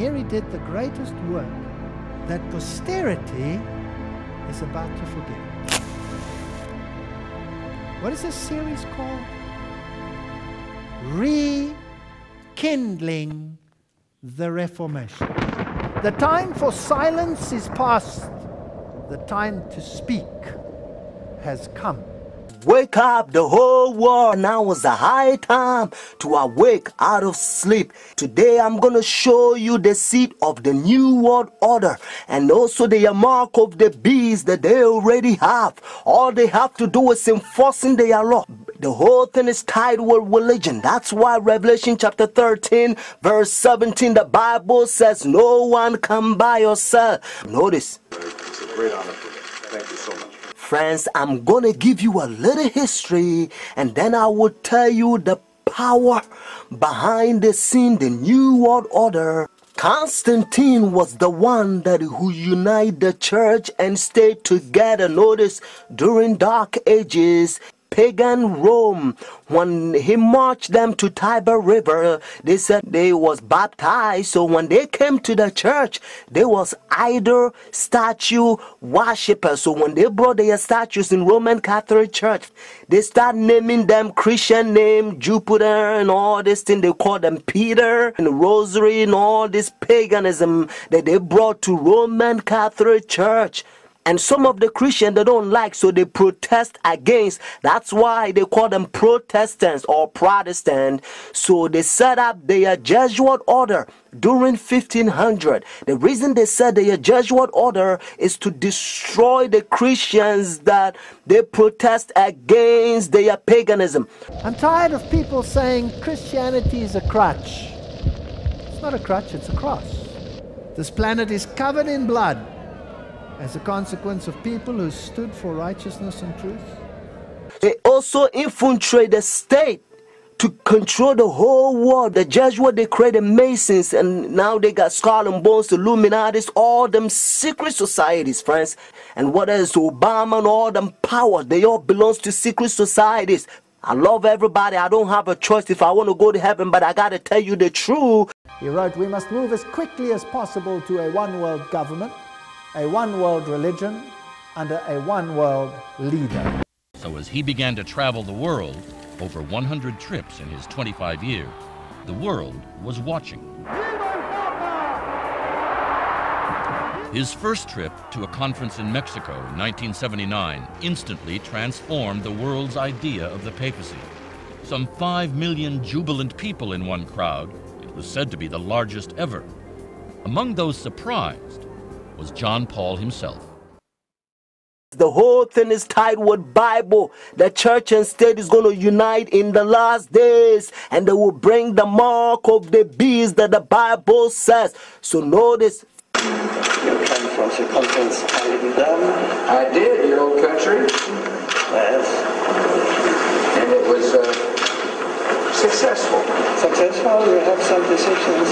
Mary did the greatest work that posterity is about to forget. What is this series called? Rekindling the Reformation. The time for silence is past. The time to speak has come. Wake up the whole world. Now is the high time to awake out of sleep. Today I'm going to show you the seed of the new world order and also the mark of the beast that they already have. All they have to do is enforcing their law. The whole thing is tied with religion. That's why Revelation chapter 13 verse 17, the Bible says no one come by yourself. Notice. It's a great honor for me. Thank you so much. Friends, I'm going to give you a little history and then I will tell you the power behind the scene, the New World Order. Constantine was the one who united the church and stayed together. Notice, during Dark Ages, pagan Rome, when he marched them to Tiber River, they said they was baptized. So when they came to the church, they was idol statue worshippers. So when they brought their statues in Roman Catholic Church, they start naming them Christian name, Jupiter and all this thing. They call them Peter and Rosary and all this paganism that they brought to Roman Catholic Church. And some of the Christians they don't like, so they protest against. That's why they call them Protestants or Protestant. So they set up their Jesuit order during 1500. The reason they set their Jesuit order is to destroy the Christians that they protest against their paganism. I'm tired of people saying Christianity is a crutch. It's not a crutch, it's a cross. This planet is covered in blood as a consequence of people who stood for righteousness and truth. They also infiltrate the state to control the whole world. The Jesuits, they created Masons, and now they got Skull and Bones, Illuminatis, all them secret societies, friends. And what else? Obama and all them powers, they all belong to secret societies. I love everybody. I don't have a choice if I want to go to heaven, but I got to tell you the truth. He wrote, we must move as quickly as possible to a one-world government, a one-world religion, under a one-world leader. So as he began to travel the world, over 100 trips in his 25 years, the world was watching. His first trip to a conference in Mexico in 1979 instantly transformed the world's idea of the papacy. Some 5 million jubilant people in one crowd, it was said to be the largest ever. Among those surprised was John Paul himself. The whole thing is tied with Bible. The church and state is going to unite in the last days, and they will bring the mark of the beast that the Bible says. So notice. You came from the conference. How did you done? I did, your old country. Yes. And it was successful. Successful? You have some decisions.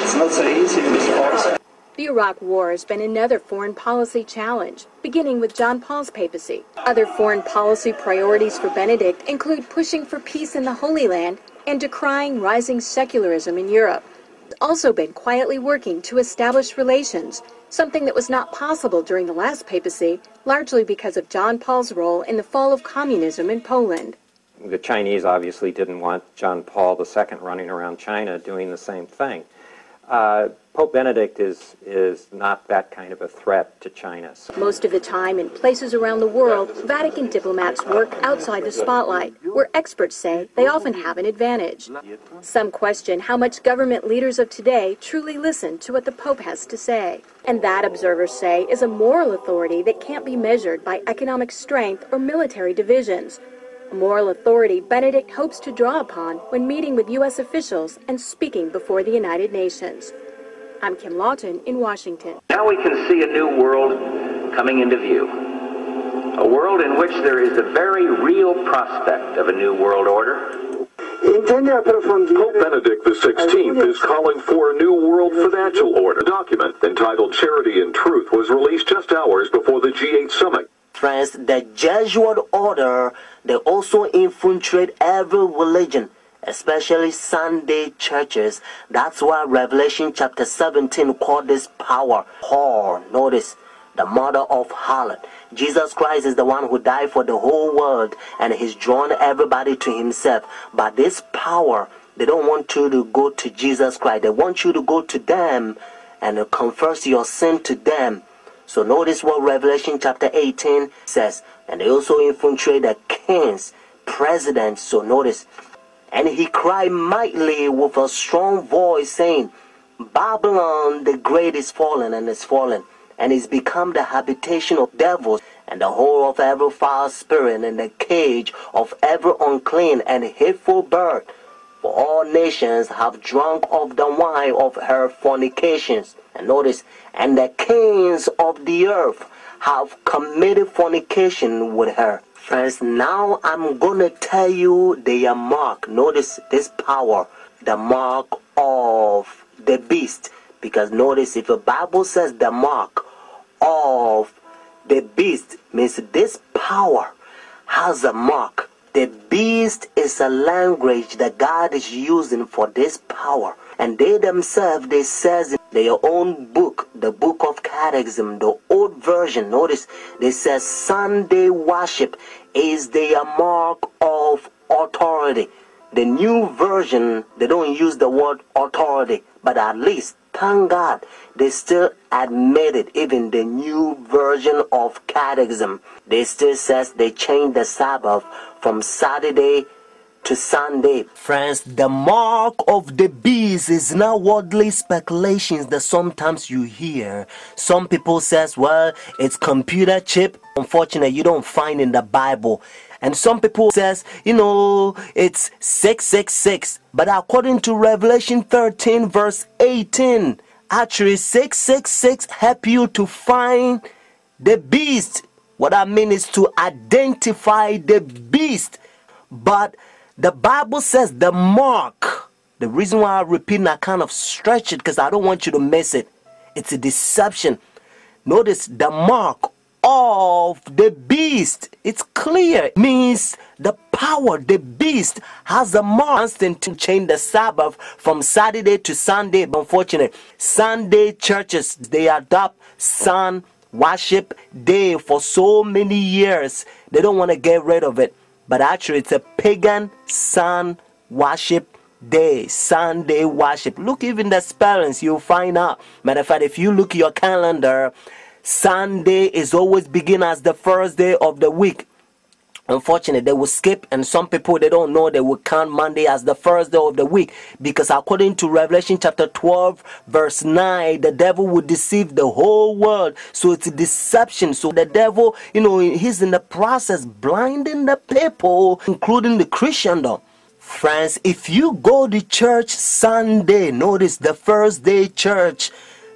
It's not so easy in this course. The Iraq War has been another foreign policy challenge, beginning with John Paul's papacy. Other foreign policy priorities for Benedict include pushing for peace in the Holy Land and decrying rising secularism in Europe. He's also been quietly working to establish relations, something that was not possible during the last papacy, largely because of John Paul's role in the fall of communism in Poland. The Chinese obviously didn't want John Paul II running around China doing the same thing. Pope Benedict is not that kind of a threat to China. Most of the time, in places around the world, Vatican diplomats work outside the spotlight, where experts say they often have an advantage. Some question how much government leaders of today truly listen to what the Pope has to say. And that, observers say, is a moral authority that can't be measured by economic strength or military divisions. A moral authority Benedict hopes to draw upon when meeting with U.S. officials and speaking before the United Nations. I'm Kim Lawton in Washington. Now we can see a new world coming into view. A world in which there is a very real prospect of a new world order. Pope Benedict XVI is calling for a new world financial order. A document entitled Charity and Truth was released just hours before the G8 summit. Friends, the Jesuit order, they also infiltrate every religion. especially Sunday churches. That's why Revelation chapter 17 called this power whore. Notice, the mother of harlot. Jesus Christ is the one who died for the whole world, and he's drawn everybody to himself. But this power, they don't want you to go to Jesus Christ. They want you to go to them and confess your sin to them. So notice what Revelation chapter 18 says. And they also infiltrate the kings, presidents. So notice, and he cried mightily with a strong voice, saying, Babylon the great is fallen, and is fallen, and is become the habitation of devils, and the hole of every foul spirit, and the cage of every unclean and hateful bird. For all nations have drunk of the wine of her fornications. And notice, and the kings of the earth have committed fornication with her. Friends, now I'm going to tell you their mark. Notice this power, the mark of the beast. Because notice, if the Bible says the mark of the beast, means this power has a mark. The beast is a language that God is using for this power. And they themselves, they says in their own book, the book of Catechism, the old version, notice, they says Sunday worship is their mark of authority. The new version, they don't use the word authority, but at least, thank God, they still admit it. Even the new version of Catechism, they still says they changed the Sabbath from Saturday to Sunday. Friends, the mark of the beast is now worldly speculations that sometimes you hear. Some people says, well, it's computer chip. Unfortunately, you don't find in the Bible. And some people says, it's 666. But according to Revelation 13 verse 18, actually 666 help you to find the beast. What I mean is to identify the beast. But the Bible says the mark. The reason why I repeat and I kind of stretch it, because I don't want you to miss it. It's a deception. Notice the mark of the beast. It's clear. It means the power, the beast has a mark to change the Sabbath from Saturday to Sunday. But unfortunately, Sunday churches, they adopt sun worship day for so many years. They don't want to get rid of it. But actually, it's a pagan sun worship day, Sunday worship. Look, even the spellings, you'll find out. Matter of fact, if you look at your calendar, Sunday is always begin as the first day of the week. Unfortunately, they will skip, and some people, they don't know, they will count Monday as the first day of the week, because according to Revelation chapter 12 verse 9, the devil would deceive the whole world. So it's a deception. So the devil, he's in the process blinding the people, including the Christendom. Friends, if you go to church Sunday, notice the first day church,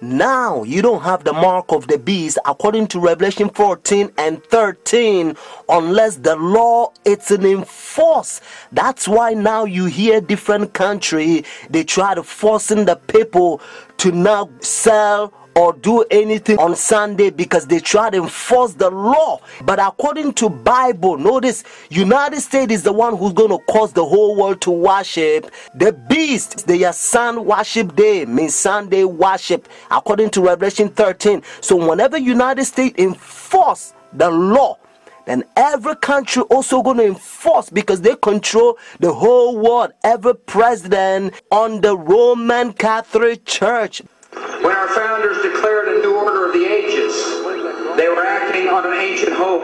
now you don't have the mark of the beast according to Revelation 14 and 13, unless the law is enforced. That's why now you hear different country, they try to forcing the people to now sell or do anything on Sunday because they try to enforce the law. But according to Bible, notice United States is the one who's going to cause the whole world to worship the beast. Their sun worship day means Sunday worship according to Revelation 13. So whenever United States enforce the law, then every country also going to enforce, because they control the whole world. Every president on the Roman Catholic Church. When our founders declared a new order of the ages, they were acting on an ancient hope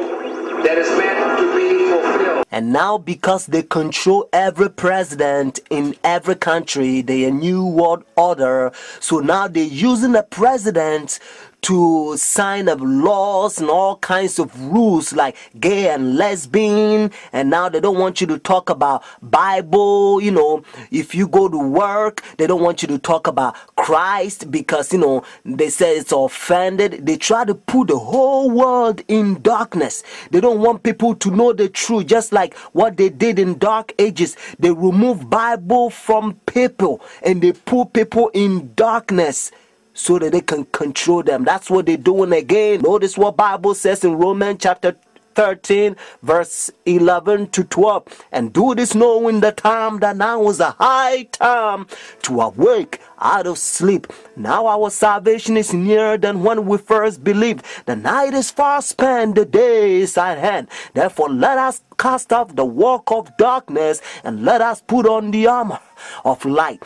that is meant to be fulfilled. And now, because they control every president in every country, they a new world order. So now they're using the president to sign up laws and all kinds of rules like gay and lesbian. And now they don't want you to talk about Bible. If you go to work, they don't want you to talk about Christ because, they say it's offended. They try to put the whole world in darkness. They don't want people to know the truth, just like what they did in dark ages. They remove Bible from people and they put people in darkness so that they can control them. That's what they're doing again. Notice what Bible says in Romans chapter 13, verse 11 to 12. And do this knowing the time that now is a high time to awake out of sleep. Now our salvation is nearer than when we first believed. The night is far spent, the day is at hand. Therefore let us cast off the work of darkness and let us put on the armor of light.